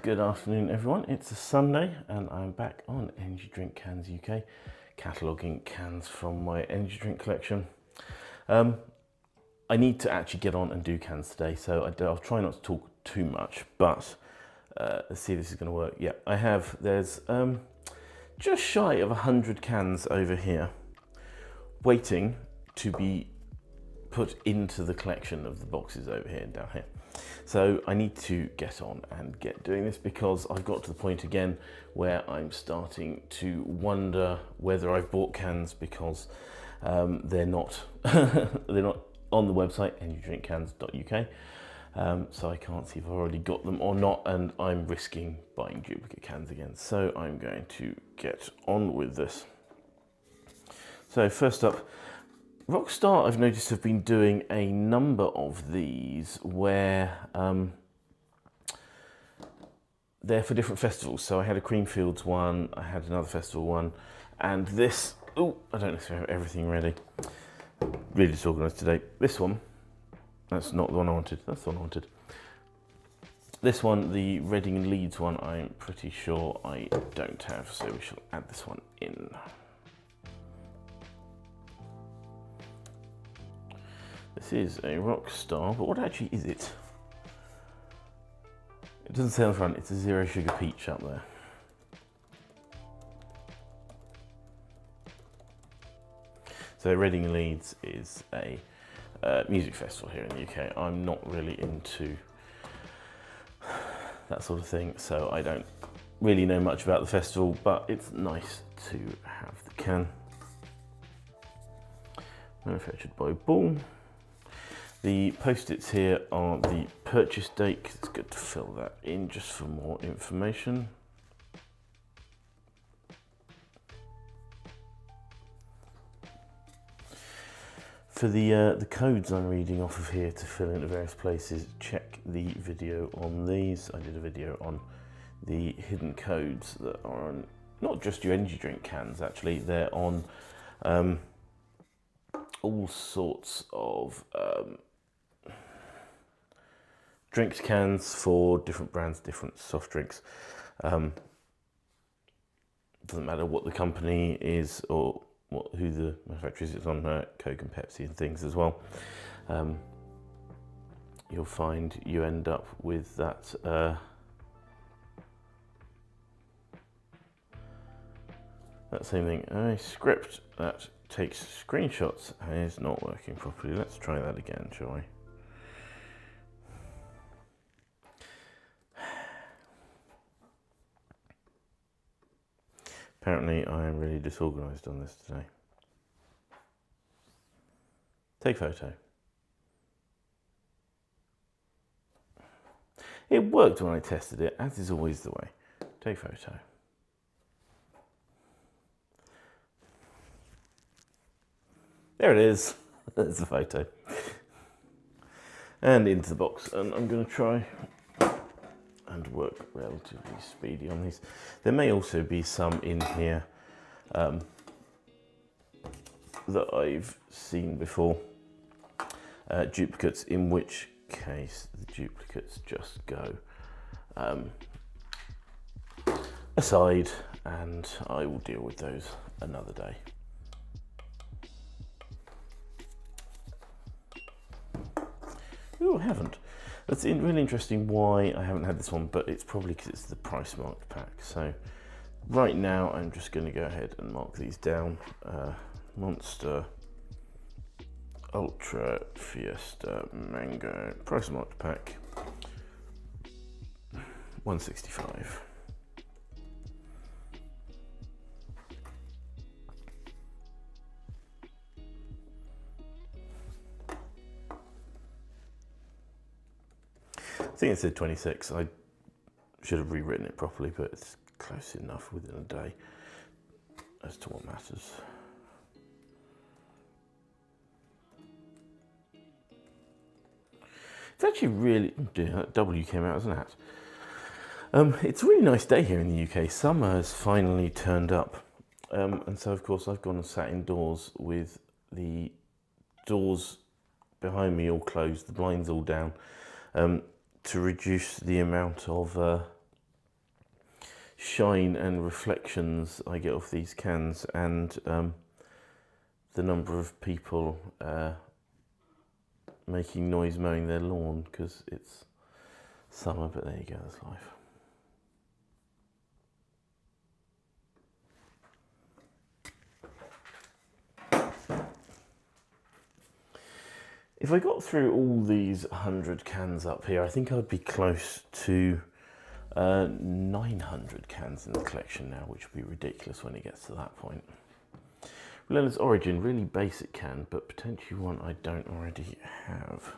Good afternoon everyone, it's a Sunday and I'm back on Energy Drink Cans UK, cataloguing cans from my energy drink collection. I need to actually get on and do cans today, so I'll try not to talk too much, but let's see if this is going to work. Yeah, there's just shy of 100 cans over here waiting to be put into the collection of the boxes over here and down here. So I need to get on and get doing this because I've got to the point again where I'm starting to wonder whether I've bought cans because they're not they're not on the website energydrinkcans.uk, so I can't see if I've already got them or not, and I'm risking buying duplicate cans again. So I'm going to get on with this. So first up, Rockstar, I've noticed, have been doing a number of these where they're for different festivals. So I had a Creamfields one, I had another festival one, and this, oh, I don't necessarily have everything ready. Really disorganised today. This one, that's not the one I wanted, that's the one I wanted. This one, the Reading and Leeds one, I'm pretty sure I don't have, so we shall add this one in. This is a Rockstar, but what actually is it? It doesn't say on the front, it's a zero sugar peach up there. So Reading and Leeds is a music festival here in the UK. I'm not really into that sort of thing, so I don't really know much about the festival, but it's nice to have the can. Manufactured by Ball. The post-its here are the purchase date, 'cause it's good to fill that in just for more information. For the codes I'm reading off of here to fill into various places, check the video on these. I did a video on the hidden codes that are on not just your energy drink cans, actually, they're on all sorts of drinks cans for different brands, different soft drinks. Doesn't matter what the company is or who the manufacturer is. It's on Coke and Pepsi and things as well. You'll find you end up with that that same thing. A script that takes screenshots is not working properly. Let's try that again, shall we? Apparently I am really disorganised on this today. Take photo. It worked when I tested it, as is always the way. Take photo. There it is. There's the photo. And into the box. And I'm going to try and work relatively speedy on these. There may also be some in here that I've seen before, duplicates, in which case the duplicates just go aside and I will deal with those another day. Oh, I haven't. That's really interesting why I haven't had this one, but it's probably because it's the price marked pack. So right now I'm just going to go ahead and mark these down. Monster, Ultra, Fiesta, Mango, price marked pack, 165. I think it said 26. I should have rewritten it properly, but it's close enough within a day as to what matters. It's actually really, oh dear, that W came out as an at. It's a really nice day here in the UK. Summer has finally turned up. And so of course I've gone and sat indoors with the doors behind me all closed, the blinds all down, to reduce the amount of shine and reflections I get off these cans, and the number of people making noise mowing their lawn because it's summer, but there you go, that's life. If I got through all these 100 cans up here, I think I'd be close to 900 cans in the collection now, which would be ridiculous when it gets to that point. Relentless Origin, really basic can, but potentially one I don't already have.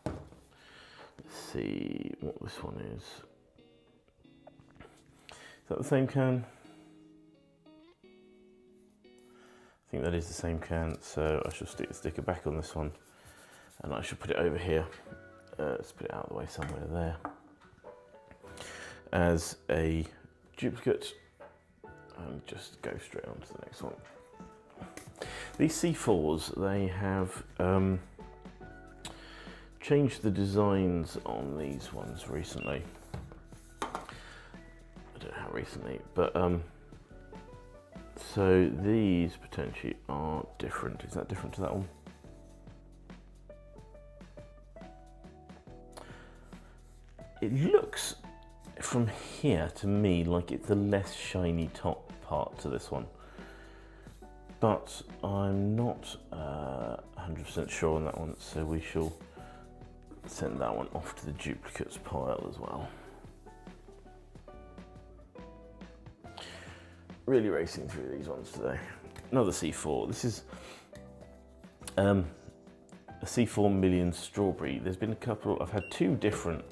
Let's see what this one is. Is that the same can? I think that is the same can, so I shall stick the sticker back on this one, and I shall put it over here. Let's put it out of the way somewhere there. As a duplicate, and just go straight on to the next one. These C4s, they have changed the designs on these ones recently. I don't know how recently, but so these potentially are different. Is that different to that one? It looks from here to me like it's the less shiny top part to this one, but I'm not 100% sure on that one, so we shall send that one off to the duplicates pile as well. Really racing through these ones today. Another C4. This is a C4 Million Strawberry. There's been a couple, I've had two different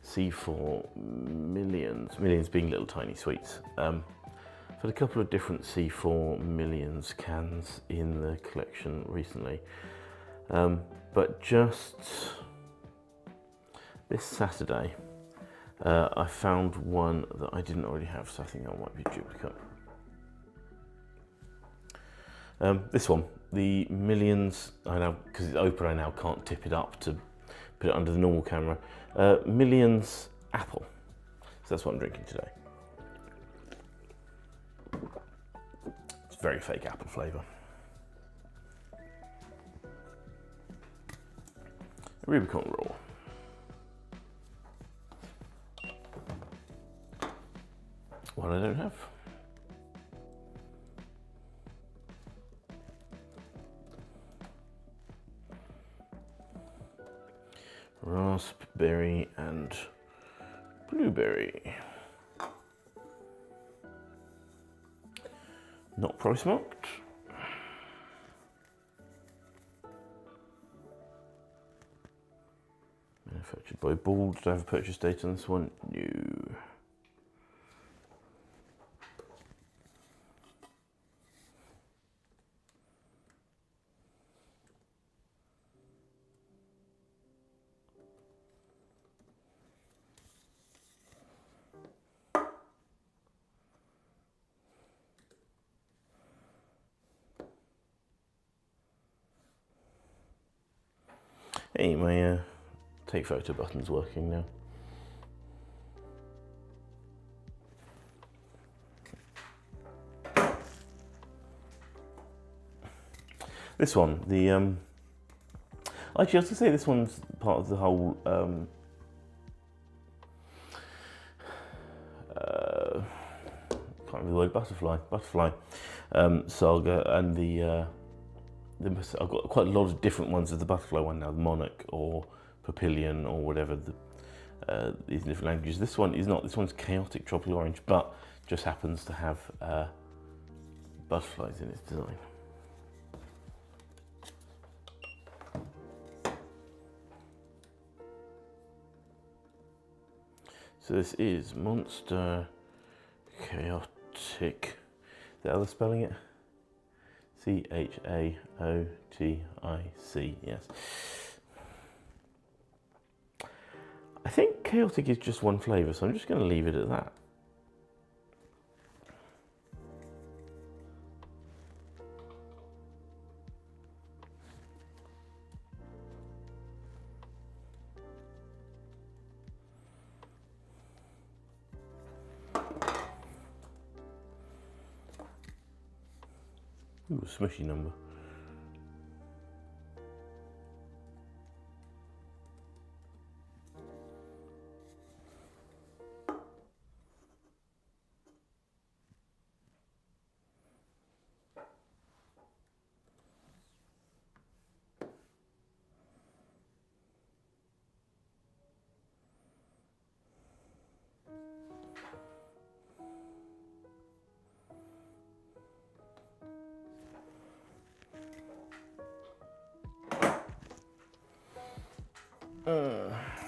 C4 millions being little tiny sweets. I've had a couple of different C4 millions cans in the collection recently, but just this Saturday I found one that I didn't already have, so I think that might be a duplicate. This one, the Millions, I know because it's open I now can't tip it up to put it under the normal camera. Millions Apple, so that's what I'm drinking today. It's very fake apple flavour. Rubicon Raw. One I don't have. Raspberry and blueberry. Not price marked. Manufactured by Ball. Did I have a purchase date on this one? No. Hey, my take photo button's working now. This one, the actually I was going to say this one's part of the whole can't remember the word, butterfly saga, and I've got quite a lot of different ones of the butterfly one now, the monarch or papillion or whatever, these different languages. This one is not, this one's Khaotic tropical orange, but just happens to have butterflies in its design. So this is Monster Khaotic. Is that how they're spelling it? C-H-A-O-T-I-C, yes. I think Khaotic is just one flavour, so I'm just going to leave it at that. Ooh, a smushy number.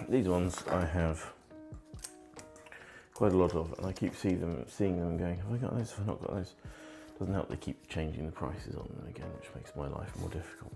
These ones I have quite a lot of, and I keep seeing them and going, have I got those? Have I not got those? Doesn't help they keep changing the prices on them again, which makes my life more difficult.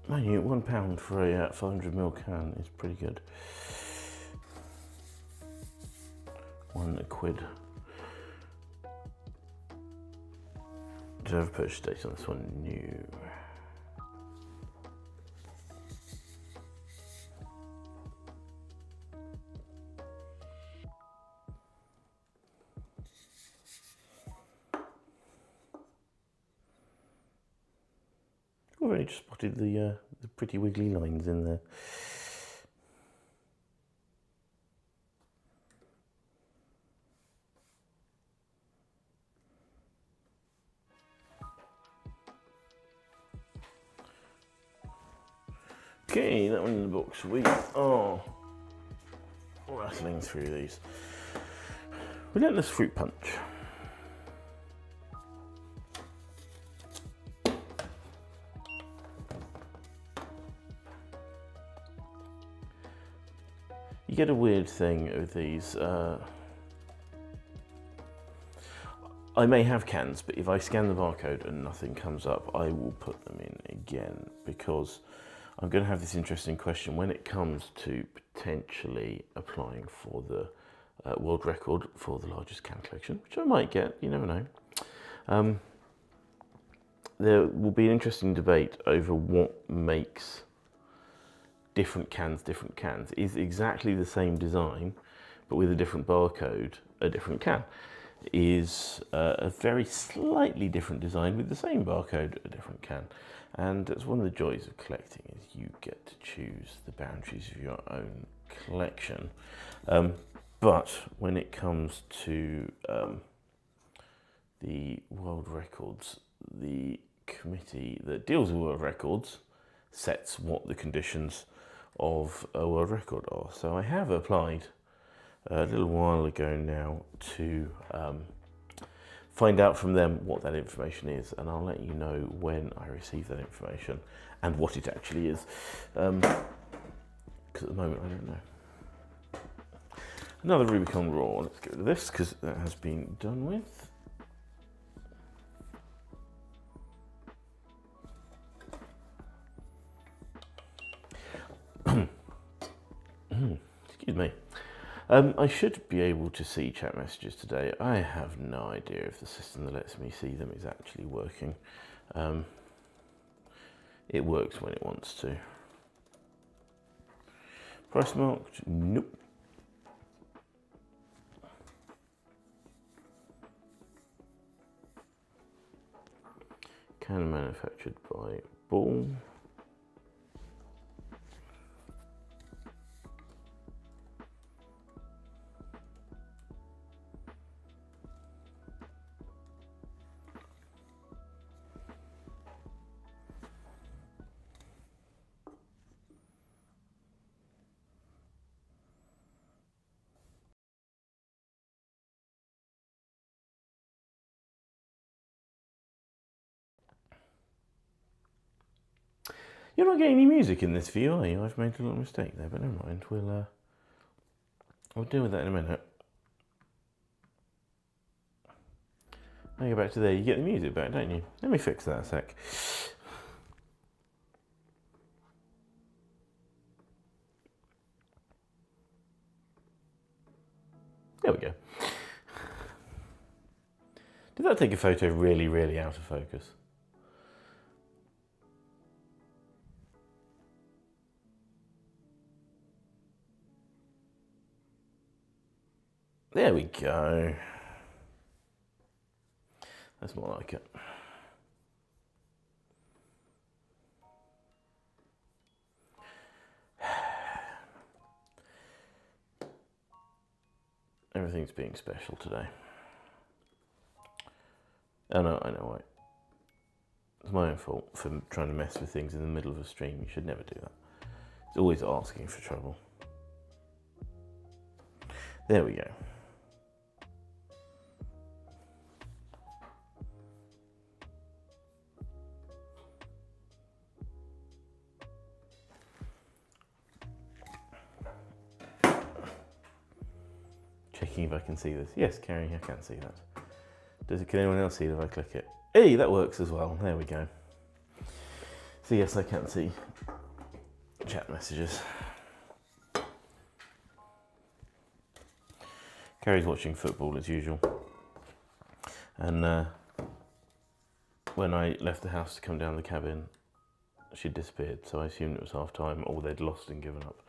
Mind you, £1 for a 500ml can is pretty good. £1. Reserve purchase date on this one, new. I've only just spotted the pretty wiggly lines in there. Okay, that one in the box. We are rattling through these. Relentless Fruit Punch. You get a weird thing with these. I may have cans, but if I scan the barcode and nothing comes up, I will put them in again, because I'm going to have this interesting question when it comes to potentially applying for the world record for the largest can collection, which I might get, you never know. There will be an interesting debate over what makes different cans. Is exactly the same design, but with a different barcode, a different can? Is a very slightly different design with the same barcode, a different can? And it's one of the joys of collecting is you get to choose the boundaries of your own collection. But when it comes to the world records, the committee that deals with world records sets what the conditions of a world record are. So I have applied a little while ago now to find out from them what that information is, and I'll let you know when I receive that information and what it actually is, because at the moment I don't know. Another Rubicon Raw. Let's get rid of this because that has been done with. Excuse me. I should be able to see chat messages today. I have no idea if the system that lets me see them is actually working. It works when it wants to. Price marked? Nope. Can manufactured by Ball. You're not getting any music in this view, are you? I've made a little mistake there, but never mind. We'll deal with that in a minute. Now go back to there. You get the music back, don't you? Let me fix that a sec. There we go. Did that take a photo really, really out of focus? There we go. That's more like it. Everything's being special today. Oh no, I know why. It's my own fault for trying to mess with things in the middle of a stream. You should never do that. It's always asking for trouble. There we go. Checking if I can see this. Yes, Carrie, I can see that. Can anyone else see it if I click it? Hey, that works as well. There we go. So yes, I can see chat messages. Carrie's watching football as usual. And when I left the house to come down the cabin, she'd disappeared. So I assumed it was half time or they'd lost and given up.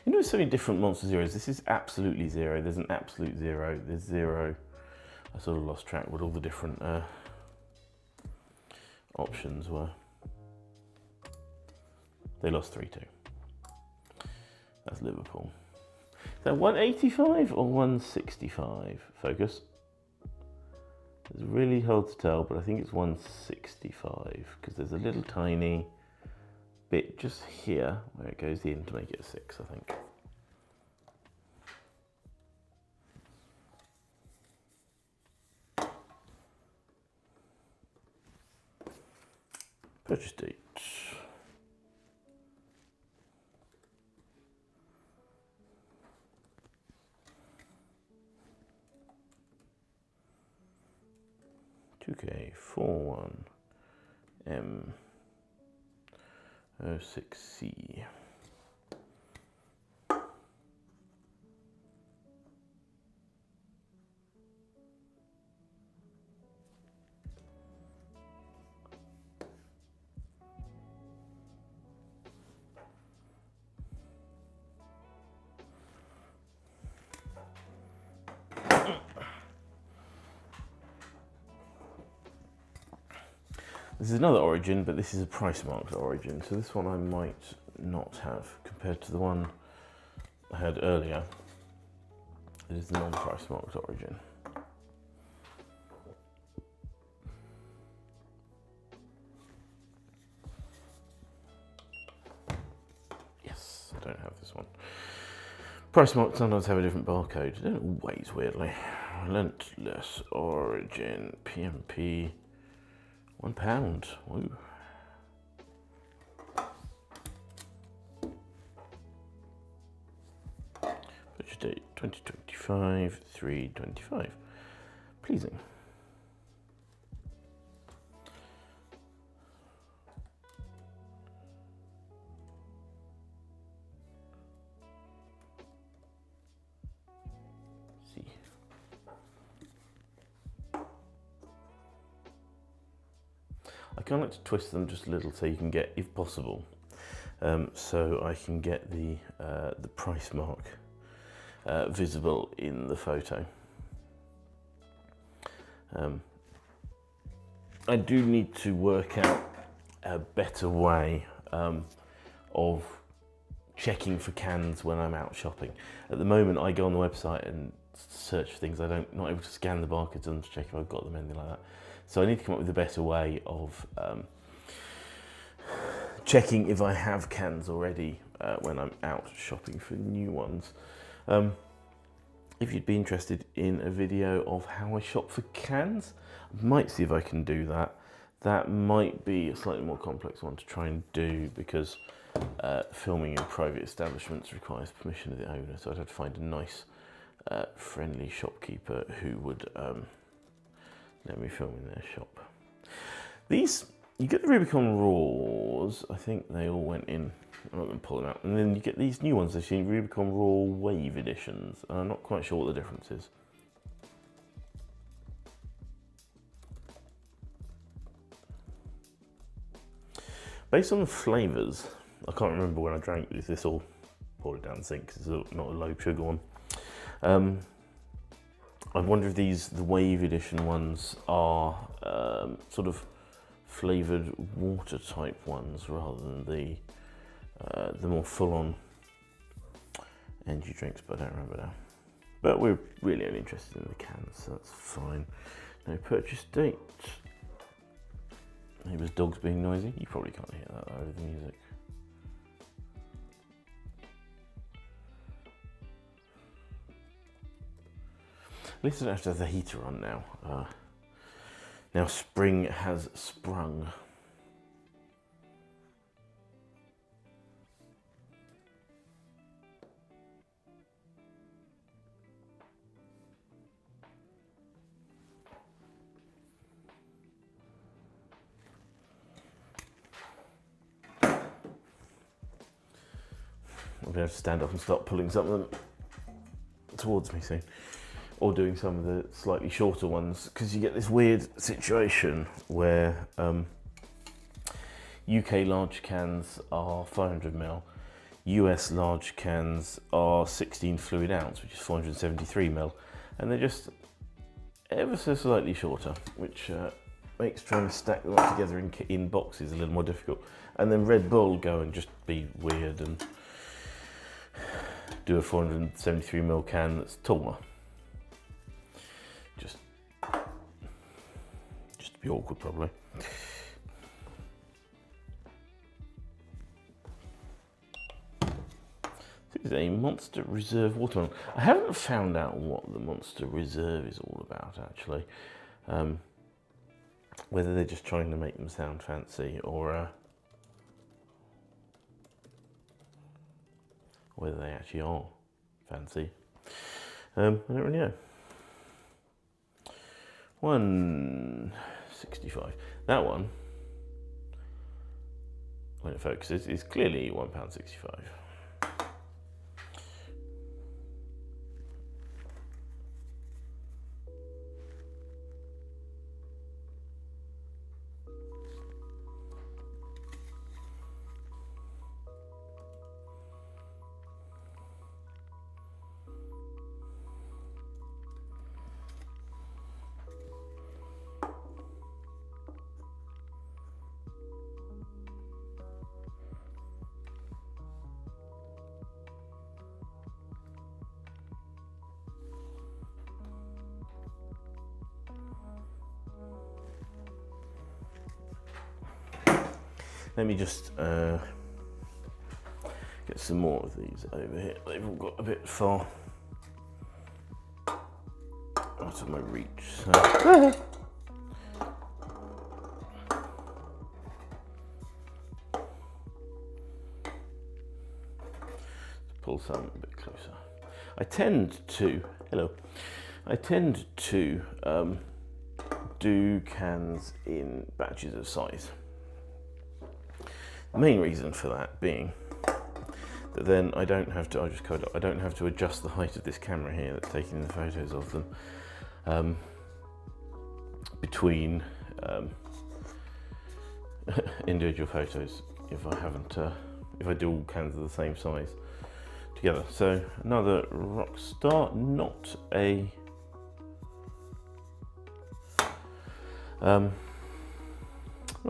You know, so many different Monster Zeros. This is absolutely zero. There's an absolute zero. There's zero. I sort of lost track what all the different options were. They lost 3-2. That's Liverpool. Is that 185 or 165? Focus. It's really hard to tell, but I think it's 165 because there's a little tiny bit just here where it goes in to make it a 6, I think. Purchase date. K41M06C. This is another Origin, but this is a price marked Origin. So this one I might not have compared to the one I had earlier. It is the non-price marked Origin. Yes, I don't have this one. Price marked sometimes have a different barcode. They don't always, weirdly. Relentless Origin, PMP. £1. Woo. Purchase date 2025, 3/25. Pleasing. See. I kind of like to twist them just a little so you can get, if possible, so I can get the price mark visible in the photo. I do need to work out a better way of checking for cans when I'm out shopping. At the moment, I go on the website and search for things. I'm not able to scan the barcodes and check if I've got them, anything like that. So I need to come up with a better way of checking if I have cans already when I'm out shopping for new ones. If you'd be interested in a video of how I shop for cans, I might see if I can do that. That might be a slightly more complex one to try and do because filming in private establishments requires permission of the owner. So I'd have to find a nice, friendly shopkeeper who would let me film in their shop. These You get the Rubicon Raws, I think they all went in. I'm not going to pull them out. And then you get these new ones, I've seen Rubicon Raw Wave Editions, and I'm not quite sure what the difference is. Based on the flavours, I can't remember when I drank this all poured it down the sink because it's not a low sugar one. I wonder if the Wave Edition ones are sort of flavoured water type ones rather than the more full-on energy drinks, but I don't remember now. But we're really only interested in the cans, so that's fine. No purchase date. Neighbour's dog's being noisy. You probably can't hear that over the music. At least I don't have to have the heater on now. Now spring has sprung. I'm going to have to stand up and start pulling some of them towards me soon. Or doing some of the slightly shorter ones, because you get this weird situation where UK large cans are 500ml, US large cans are 16 fluid ounce, which is 473ml, and they're just ever so slightly shorter, which makes trying to stack them up together in boxes a little more difficult. And then Red Bull go and just be weird and do a 473ml can that's taller. Just to be awkward, probably. This is a Monster Reserve watermelon. I haven't found out what the Monster Reserve is all about, actually. Whether they're just trying to make them sound fancy, or whether they actually are fancy. I don't really know. 1.65. That one, when it focuses, is clearly £1.65. Let me just get some more of these over here. They've all got a bit far out of my reach. So. Pull some a bit closer. I tend to do cans in batches of size. The main reason for that being that then I don't have to, I'll just code up, I don't have to adjust the height of this camera here that's taking the photos of them between individual photos if I do all cans of the same size together. So another Rockstar, not a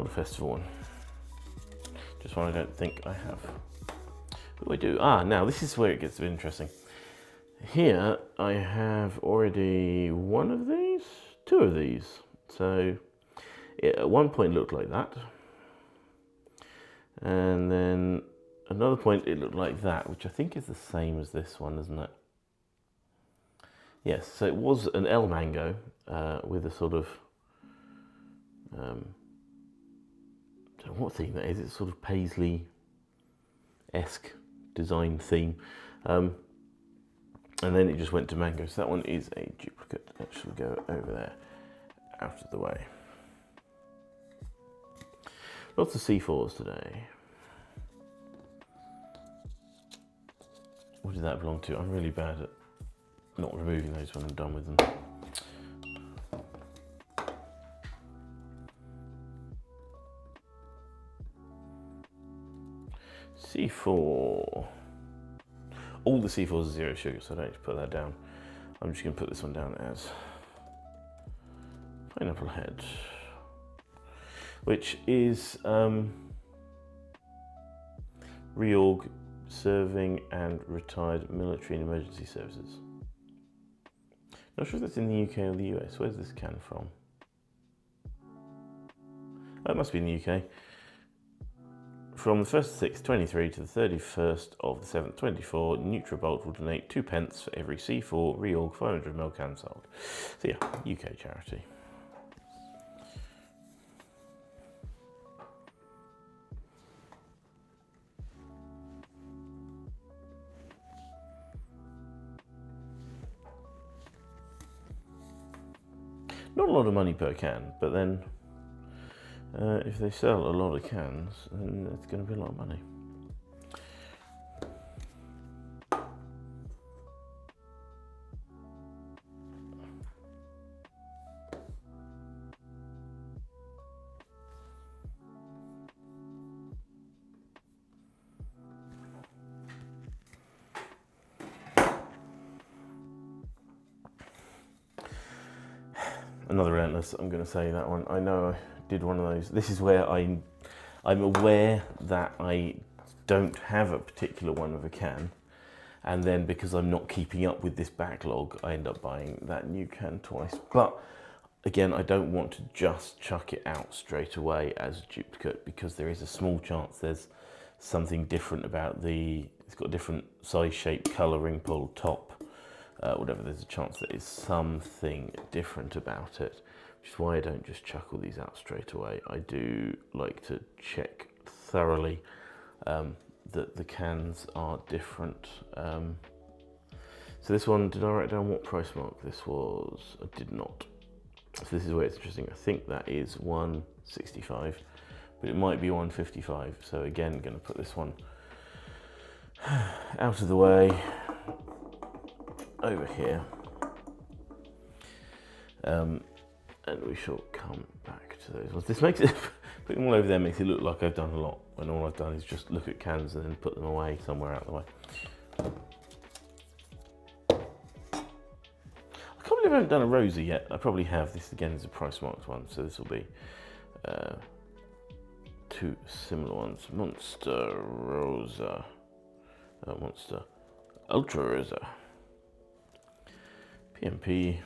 festival one. Just one I don't think I have. What do I do? Now this is where it gets a bit interesting. Here I have already two of these. So it at one point looked like that. And then another point it looked like that, which I think is the same as this one, isn't it? Yes, so it was an El Mango with a sort of I don't know what theme that is. It's sort of Paisley-esque design theme. And then it just went to mango. So that one is a duplicate. That should go over there, out of the way. Lots of C4s today. What did that belong to? I'm really bad at not removing those when I'm done with them. C4. All the C4s are 0 sugar, so I don't need to put that down. I'm just going to put this one down as Pineapple Head, which is reorg, serving and retired military and emergency services. Not sure if that's in the UK or the US. Where's this can from? Oh, it must be in the UK. From the 1st of 6th, 23 to the 31st of the 7th, 24, Nutrabolt will donate 2p for every C4 reorg 500ml can sold. So yeah, UK charity. Not a lot of money per can, but then if they sell a lot of cans, then it's going to be a lot of money. Another Relentless, I'm going to say that one. I know I did one of those. This is where I'm aware that I don't have a particular one of a can, and then because I'm not keeping up with this backlog, I end up buying that new can twice. But again, I don't want to just chuck it out straight away as a duplicate, because there is a small chance there's something different about it's got a different size, shape, colour, ring pull, top, whatever. There's a chance there is something different about it, which is why I don't just chuck all these out straight away. I do like to check thoroughly that the cans are different. So this one, did I write down what price mark this was? I did not. So this is where it's interesting. I think that is 165, but it might be 155. So again, going to put this one out of the way, over here, and we shall come back to those ones. This makes it, putting them all over there makes it look like I've done a lot, when all I've done is just look at cans and then put them away somewhere out of the way. I can't believe I haven't done a Rosa yet. I probably have. This again is a price marked one, so this will be two similar ones. Monster Rosa, Monster Ultra Rosa. PMP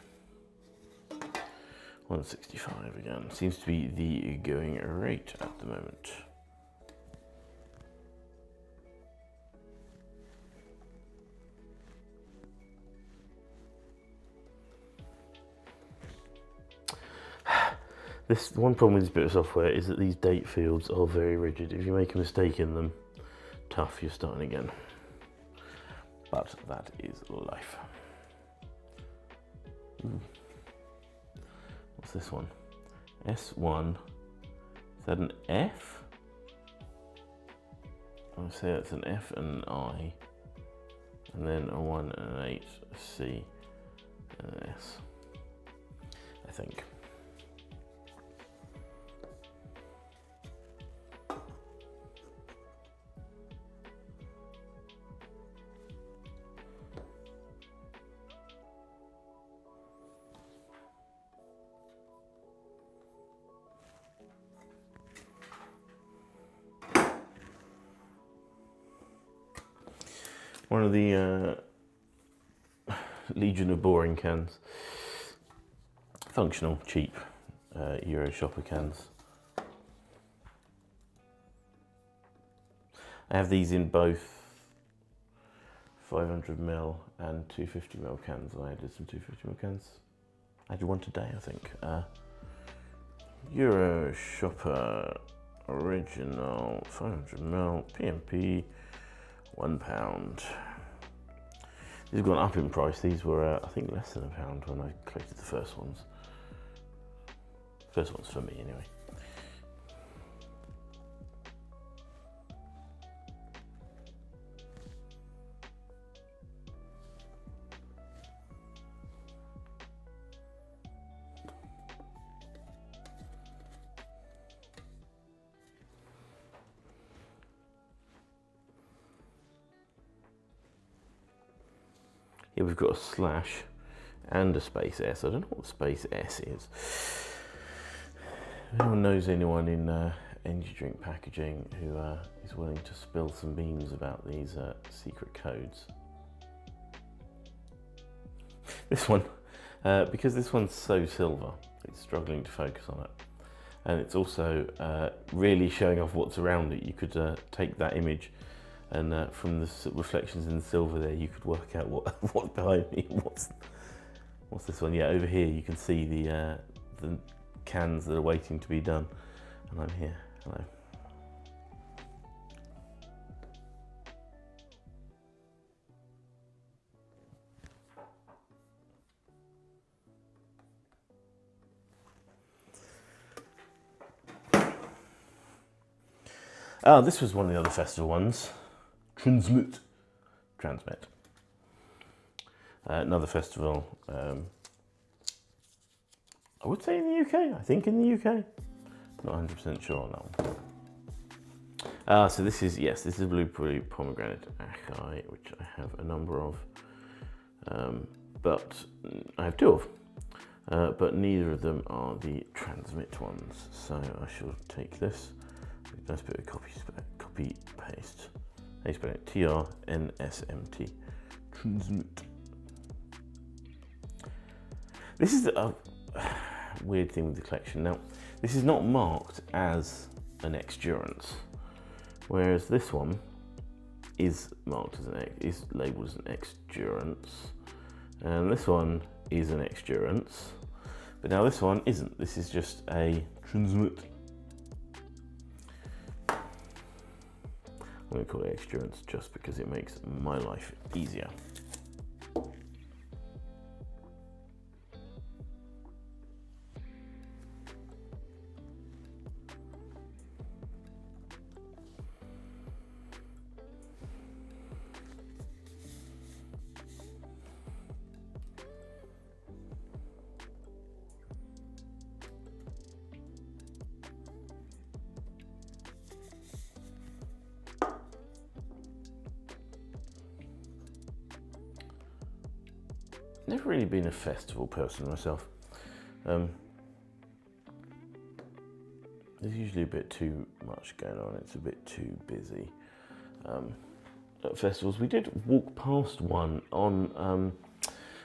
165 again. Seems to be the going rate at the moment. This one problem with this bit of software is that these date fields are very rigid. If you make a mistake in them, tough, you're starting again. But that is life. What's this one? S1. Is that an F? I'll say that's an F and an I, and then a 1 and an 8, a C and an S, I think. One of the legion of boring cans. Functional, cheap Euro shopper cans. I have these in both 500ml and 250ml cans. I added some 250ml cans. I did one today, I think. Euro shopper original 500ml PMP. £1. These have gone up in price. These were, I think, less than £1 when I collected the first ones. First ones for me, anyway. Here we've got a slash and a space S. I don't know what the space S is. If anyone knows anyone in energy drink packaging who is willing to spill some beans about these secret codes. This one, because this one's so silver, it's struggling to focus on it. And it's also really showing off what's around it. You could take that image and from the reflections in the silver there, you could work out what's behind me. What's this one? Yeah, over here you can see the cans that are waiting to be done. And I'm here, hello. This was one of the other festival ones. Transmit. Another festival, I would say in the UK, I think in the UK. Not 100% sure on that one. So this is, yes, this is Blueberry Pomegranate Acai, which I have a number of. But I have two of, but neither of them are the Transmit ones. So I shall take this. Nice bit of copy paste. How you spell it? TRNSMT. Transmit. This is a weird thing with the collection. Now, this is not marked as an X-Durance, whereas this one is marked as is labelled as an X-Durance, and this one is an X-Durance, but now this one isn't. This is just a Transmit. I'm going to call it X-Durance just because it makes my life easier. Never really been a festival person myself. There's usually a bit too much going on. It's a bit too busy. At festivals, we did walk past one on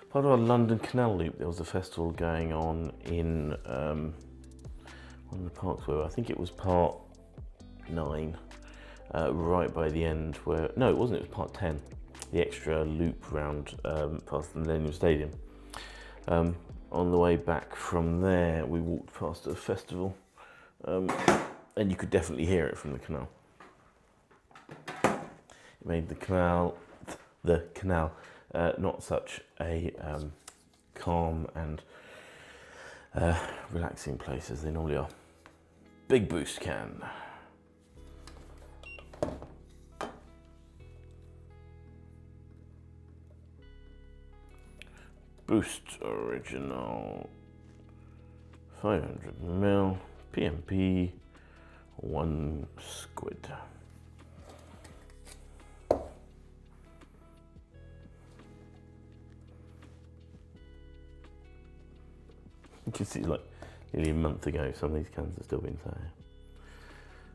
part of our London Canal Loop. There was a festival going on in one of the parks where I think it was part 9, right by the end where, no it wasn't, it was part 10. The extra loop round past the Millennium Stadium. On the way back from there, we walked past a festival, and you could definitely hear it from the canal. It made the canal, not such a calm and relaxing place as they normally are. Big Boost can. Boost Original 500ml PMP 1 squid. You can see, like, nearly a month ago, some of these cans have still been there.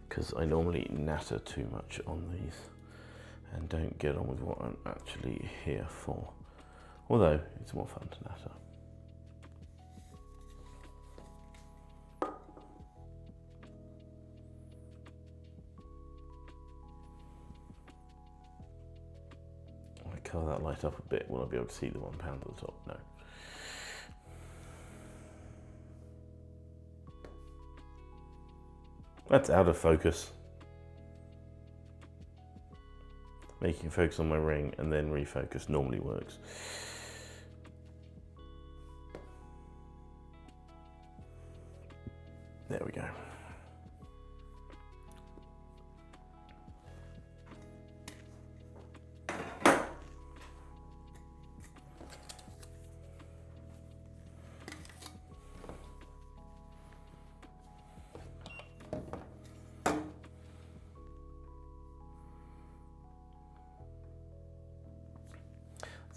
Because I normally natter too much on these and don't get on with what I'm actually here for. Although, it's more fun to natter. I colour that light up a bit. Will I be able to see the £1 at the top? No. That's out of focus. Making focus on my ring and then refocus normally works. There we go.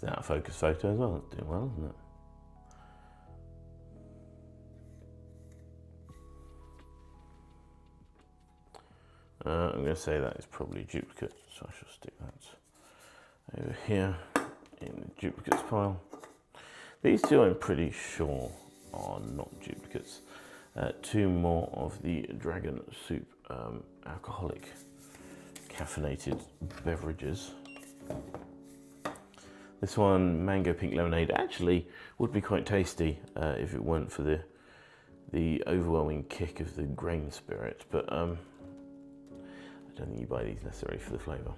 It's an out of focus photo as well. It's doing well, isn't it? I'm going to say that is probably duplicate, so I shall stick that over here in the duplicates pile. These two I'm pretty sure are not duplicates. Two more of the Dragon Soup alcoholic caffeinated beverages. This one, mango pink lemonade, actually would be quite tasty if it weren't for the overwhelming kick of the grain spirit, but I don't think you buy these necessarily for the flavour.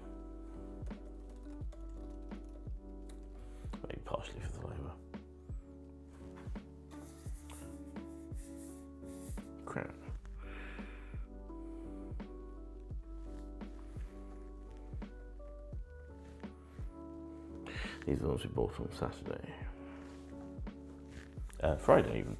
Maybe partially for the flavour. Crap. These are the ones we bought on Saturday. Friday even.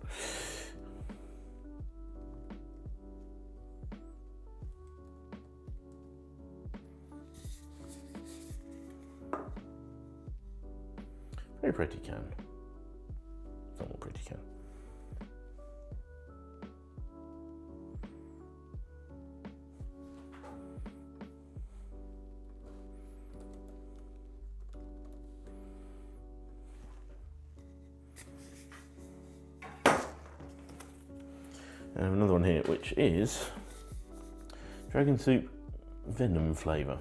Very pretty can. Somewhat pretty can. And I have another one here, which is Dragon Soup Venom flavour.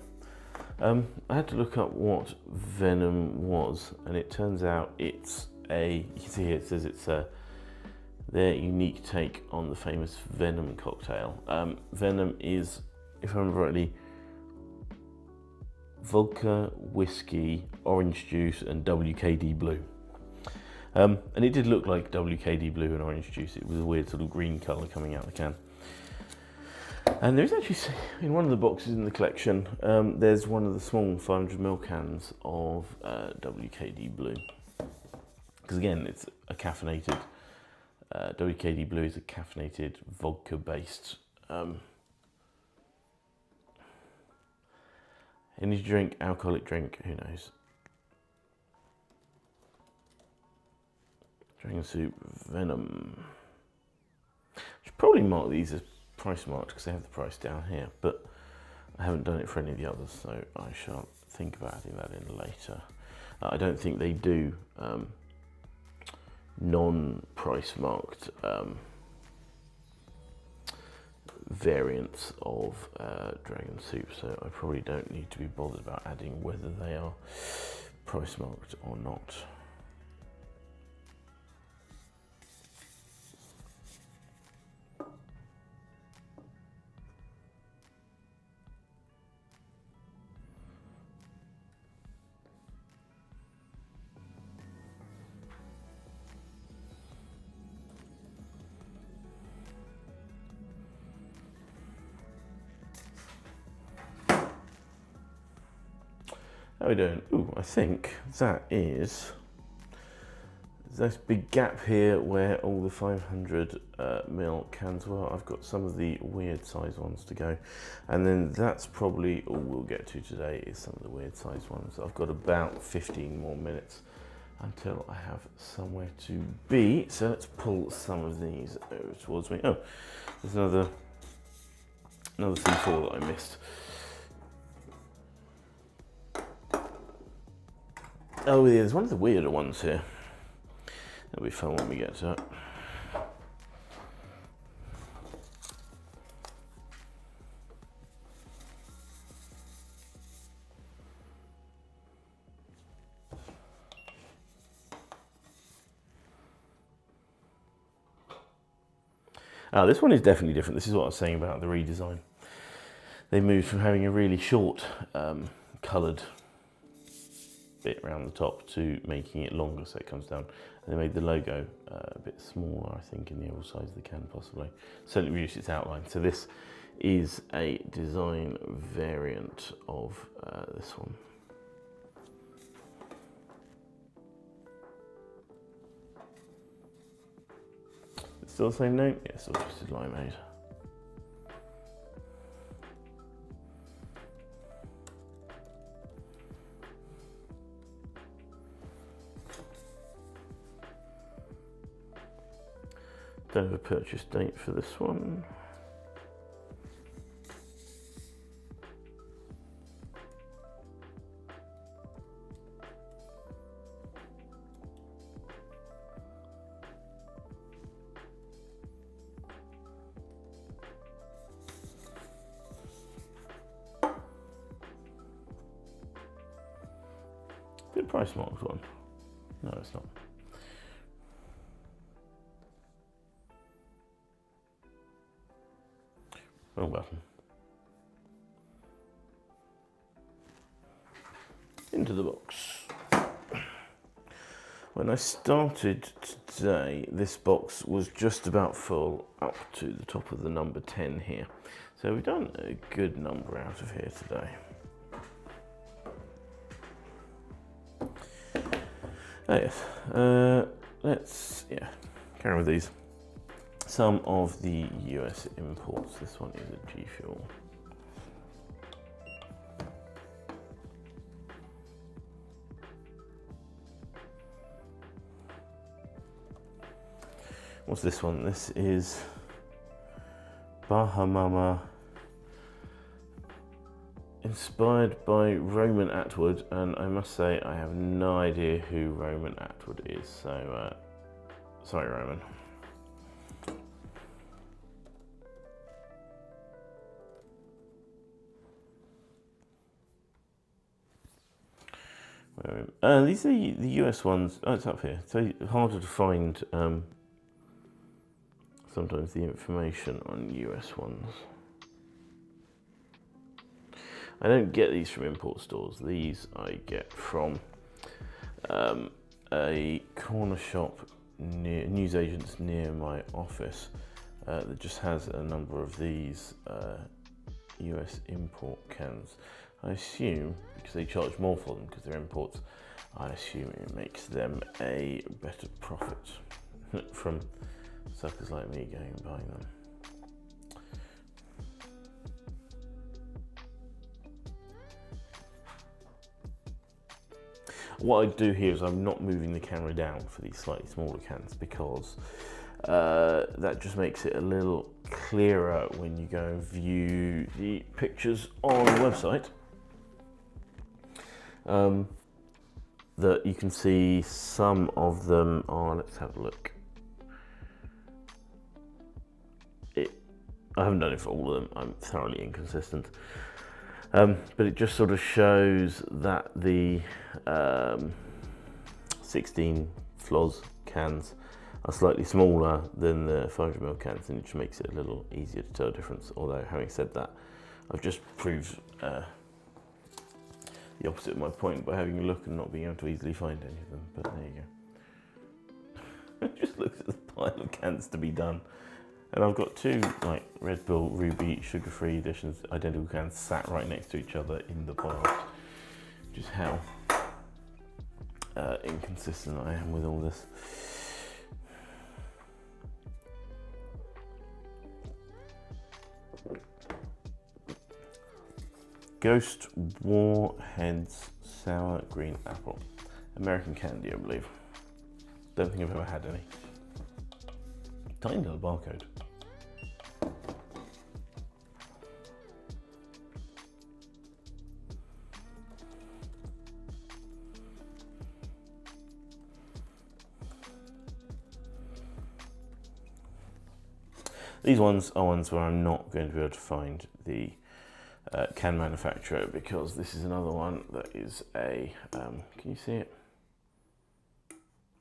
I had to look up what Venom was, and it turns out it's you can see here it says it's their unique take on the famous Venom cocktail. Venom is, if I remember rightly, vodka, whiskey, orange juice, and WKD blue. And it did look like WKD blue and orange juice. It was a weird sort of green colour coming out of the can. And there's actually, in one of the boxes in the collection, there's one of the small 500ml cans of WKD blue. Because again, it's a caffeinated, WKD blue is a caffeinated vodka-based energy drink, alcoholic drink, who knows. Dragon Soup Venom. I should probably mark these as price marked because they have the price down here, but I haven't done it for any of the others, so I shall think about adding that in later. I don't think they do non-price marked variants of Dragon Soup, so I probably don't need to be bothered about adding whether they are price marked or not. How are we doing? Ooh, I think that is this big gap here where all the 500ml cans were. I've got some of the weird size ones to go, and then that's probably all we'll get to today is some of the weird size ones. I've got about 15 more minutes until I have somewhere to be, so let's pull some of these over towards me. Oh, there's another C4 that I missed. Oh yeah, there's one of the weirder ones here. That'll be fun when we get to it. This one is definitely different. This is what I was saying about the redesign. They moved from having a really short coloured bit around the top to making it longer so it comes down, and they made the logo a bit smaller, I think, in the overall size of the can, possibly. Certainly reduced its outline. So this is a design variant of this one. It's still the same name? Yeah, still Twisted Limeade. Don't have a purchase date for this one. Good price marked one. No, it's not. Wrong button. Into the box. When I started today, this box was just about full up to the top of the number 10 here. So we've done a good number out of here today. Oh yes, let's carry with these. Some of the US imports. This one is a G Fuel. What's this one? This is Bahamama, inspired by Roman Atwood, and I must say I have no idea who Roman Atwood is, so sorry Roman. These are the US ones. Oh, it's up here. So harder to find sometimes the information on US ones. I don't get these from import stores. These I get from a corner shop near newsagents near my office that just has a number of these US import cans. I assume, because they charge more for them because they're imports, I assume it makes them a better profit from suckers like me going and buying them. What I do here is I'm not moving the camera down for these slightly smaller cans because that just makes it a little clearer when you go and view the pictures on the website. That you can see some of them are, let's have a look. I haven't done it for all of them, I'm thoroughly inconsistent. But it just sort of shows that the 16 Floz cans are slightly smaller than the 500ml cans, and it just makes it a little easier to tell the difference. Although, having said that, I've just proved the opposite of my point by having a look and not being able to easily find any of them. But there you go. It just looks at the pile of cans to be done. And I've got two like Red Bull Ruby sugar-free editions, identical cans, sat right next to each other in the pile. Just how inconsistent I am with all this. Ghost Warheads Sour Green Apple. American candy, I believe. Don't think I've ever had any. Tiny little barcode. These ones are ones where I'm not going to be able to find the can manufacturer, because this is another one that is a, can you see it?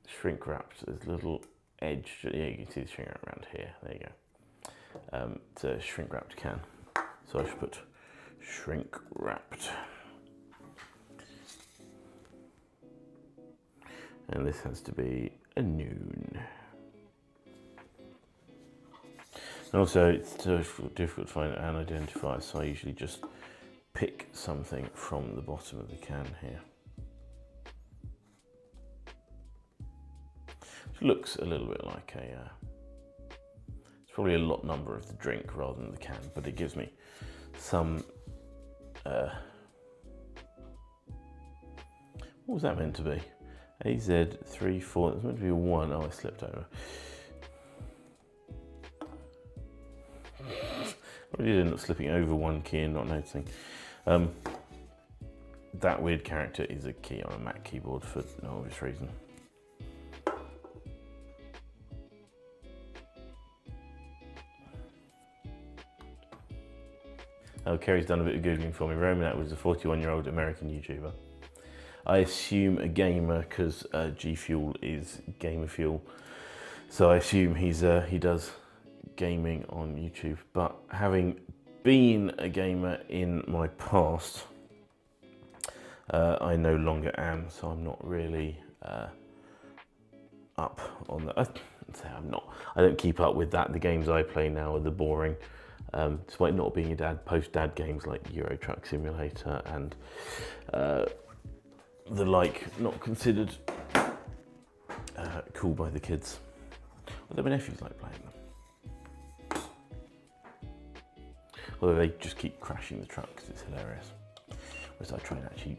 Shrink wrapped, there's a little edge, yeah, you can see the shrink wrap around here, there you go. It's a shrink wrapped can, so I should put shrink wrapped. And this has to be a noon. And also, it's difficult to find an identifier, so I usually just pick something from the bottom of the can here. Which looks a little bit like a, it's probably a lot number of the drink rather than the can, but it gives me some, what was that meant to be? AZ34, it's meant to be a 1, oh I slipped over. I did end up slipping over one key and not noticing. That weird character is a key on a Mac keyboard for no obvious reason. Oh, Kerry's done a bit of Googling for me. Roman Atwood is a 41-year-old American YouTuber. I assume a gamer because G Fuel is gamer fuel. So I assume he does gaming on YouTube. But having been a gamer in my past, I no longer am, so I'm not really up on that. I don't keep up with that. The games I play now are the boring. Despite not being a dad, post-dad games like Euro Truck Simulator and the like, not considered cool by the kids. Although my nephews like playing them. Although they just keep crashing the truck because it's hilarious. Whereas I try and actually,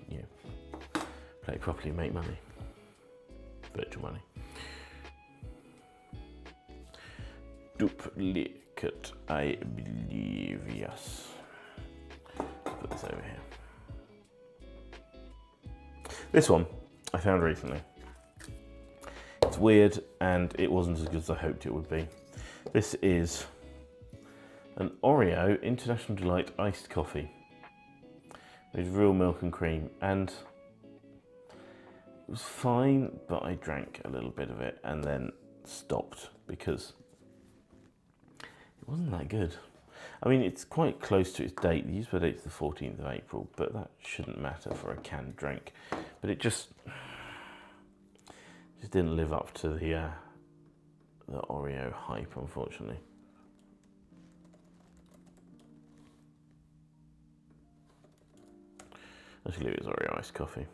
play it properly and make money. Virtual money. Duplicate, I believe, yes. Put this over here. This one I found recently. It's weird and it wasn't as good as I hoped it would be. This is an Oreo International Delight iced coffee with real milk and cream, and it was fine, but I drank a little bit of it and then stopped because it wasn't that good. I mean, it's quite close to its date. The use by date's the 14th of April, but that shouldn't matter for a canned drink. But it just didn't live up to the Oreo hype, unfortunately. Actually, it was Oreo iced coffee.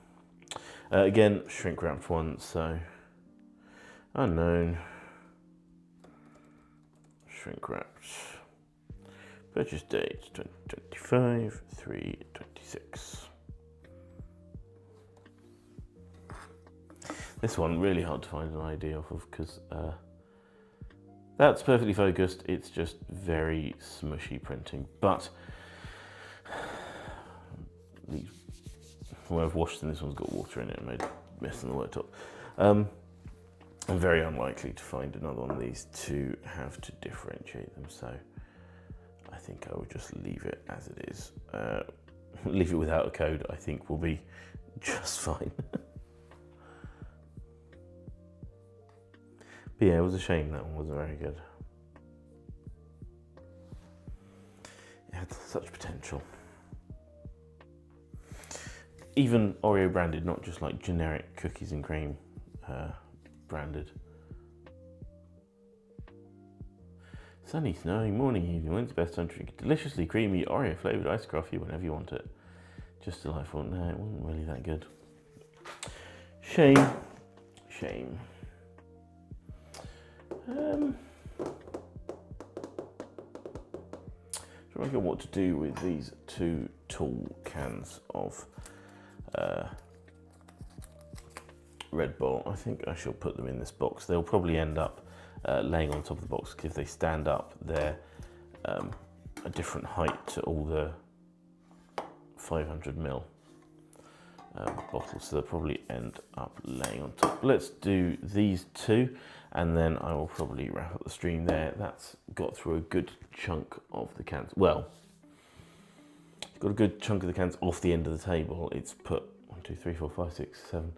Again, shrink wrapped one, so unknown. Shrink wrapped. Purchase date 2025/3/26. This one really hard to find an ID off of because that's perfectly focused. It's just very smushy printing, but when I've washed them, this one's got water in it and made a mess in the worktop. I'm very unlikely to find another one of these to have to differentiate them, so I think I would just leave it as it is. Leave it without a code, I think will be just fine. But yeah, it was a shame that one wasn't very good. It had such potential. Even Oreo branded, not just like generic cookies and cream branded. Sunny, snowy morning, evening. When's the best time to drink a deliciously creamy Oreo flavoured iced coffee whenever you want it? Just delightful. No, it wasn't really that good. Shame. Shame. Trying to work out what to do with these two tall cans of Red Bull. I think I shall put them in this box. They'll probably end up laying on top of the box because if they stand up, they're a different height to all the 500ml bottles, so they'll probably end up laying on top. Let's do these two, and then I will probably wrap up the stream there. That's got through a good chunk of the cans. Well, it's got a good chunk of the cans off the end of the table. It's put 1, 2, 3, 4, 5, 6, 7,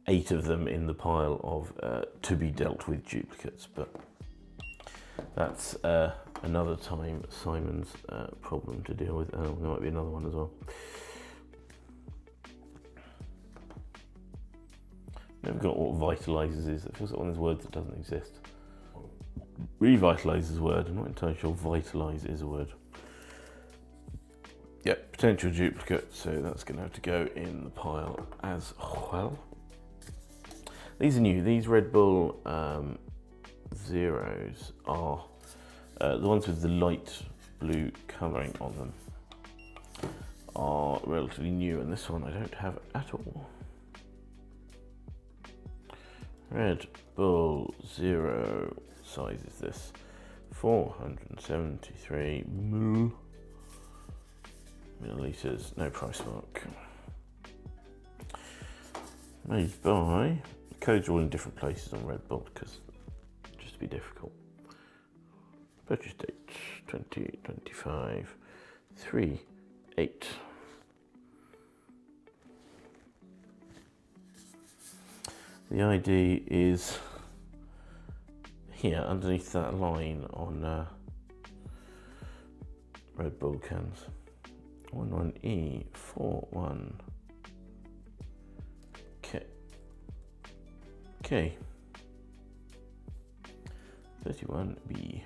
8 of them in the pile of to be dealt with duplicates, but that's another time Simon's problem to deal with. Oh, there might be another one as well. Never got what vitalizes is. It feels like one of those words that doesn't exist. Revitalize is a word. I'm not entirely sure vitalize is a word. Yeah, potential duplicate, so that's going to have to go in the pile as well. These are new. These Red Bull Zeros are the ones with the light blue colouring on them are relatively new, and this one I don't have at all. Red Bull Zero, size is this? 473 millilitres, no price mark. Made by, the codes are all in different places on Red Book because just to be difficult. Purchase date 2025 3/8. The ID is here underneath that line on Red Bull cans. 11E41 K 31B.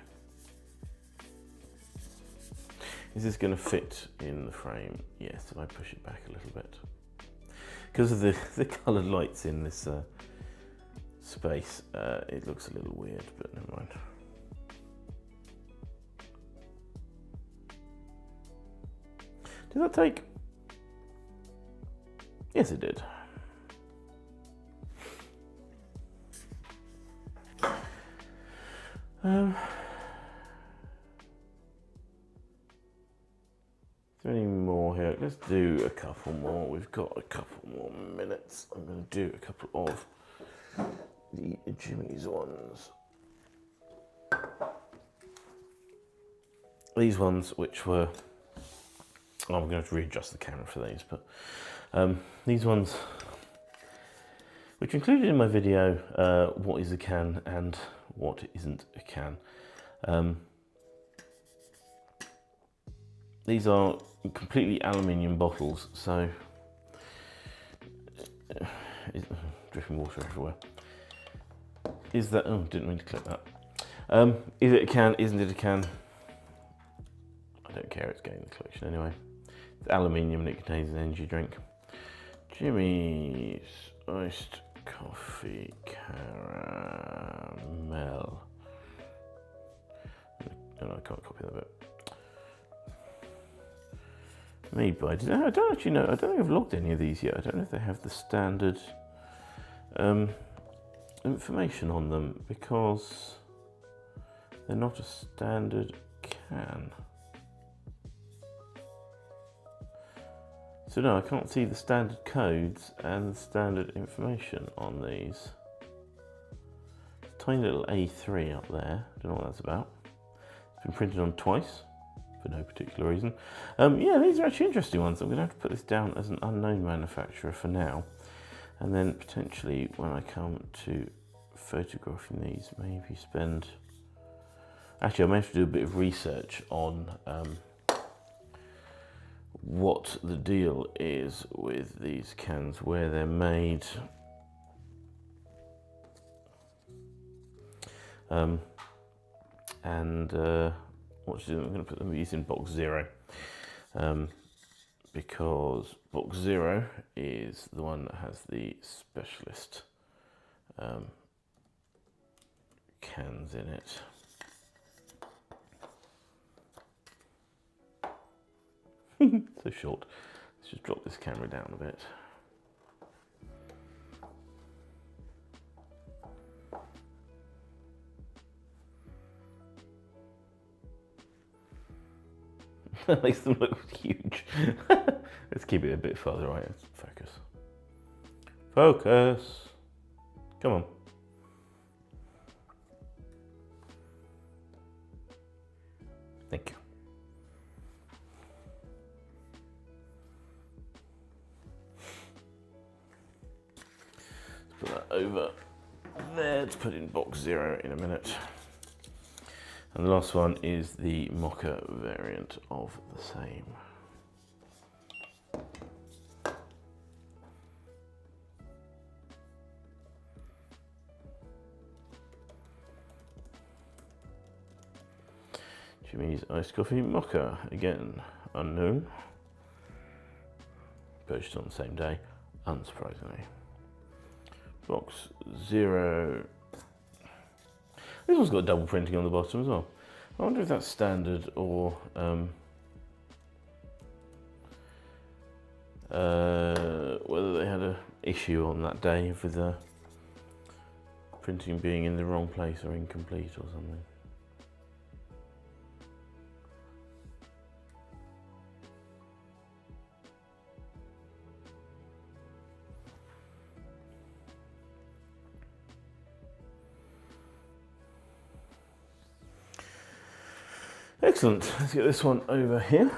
Is this going to fit in the frame? Yes, if I push it back a little bit. Because of the coloured lights in this space, it looks a little weird, but never mind. Did that take? Yes, it did. Is there any more here? Let's do a couple more. We've got a couple more minutes. I'm going to do a couple of the Jimmy's ones. These ones, which were, oh, I'm going to have to readjust the camera for these, but these ones, which included in my video, what is a can and what isn't a can. These are completely aluminium bottles, so dripping water everywhere. Is that, oh, didn't mean to click that. Is it a can, isn't it a can? I don't care, it's getting the collection anyway. It's aluminium and it contains an energy drink. Jimmy's iced coffee caramel. No, I can't copy that bit. Made by, I don't actually know, I don't think I've logged any of these yet. I don't know if they have the standard information on them because they're not a standard can. So no, I can't see the standard codes and the standard information on these. Tiny little A3 up there, don't know what that's about. It's been printed on twice. For no particular reason. Yeah, these are actually interesting ones. I'm going to have to put this down as an unknown manufacturer for now. And then potentially when I come to photographing these, maybe spend... Actually, I may have to do a bit of research on what the deal is with these cans, where they're made. What to do, I'm going to put them in box 0 because box 0 is the one that has the specialist cans in it. So short. Let's just drop this camera down a bit. That makes them look huge. Let's keep it a bit further right. Let's focus. Focus. Come on. Thank you. Let's put that over there to put in box 0 in a minute. And the last one is the mocha variant of the same. Jimmy's iced coffee mocha, again, unknown. Purchased on the same day, unsurprisingly. Box 0. This one's got double printing on the bottom as well. I wonder if that's standard or whether they had an issue on that day with the printing being in the wrong place or incomplete or something. Excellent, let's get this one over here.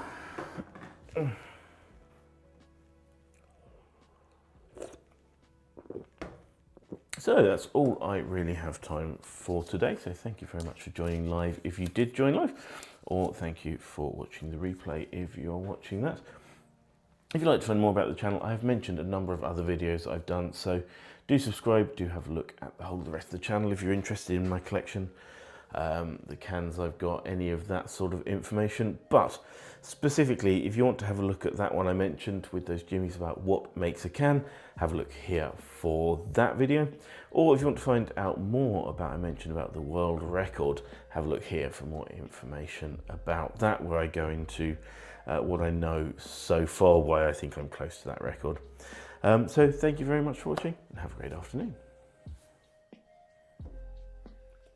So that's all I really have time for today. So thank you very much for joining live if you did join live, or thank you for watching the replay if you're watching that. If you'd like to find more about the channel, I have mentioned a number of other videos I've done, so do subscribe, do have a look at the whole of the rest of the channel if you're interested in my collection, the cans I've got, any of that sort of information. But specifically, if you want to have a look at that one I mentioned with those jimmies about what makes a can, have a look here for that video. Or if you want to find out more about, I mentioned about the world record, have a look here for more information about that, where I go into what I know so far, why I think I'm close to that record. So thank you very much for watching and have a great afternoon.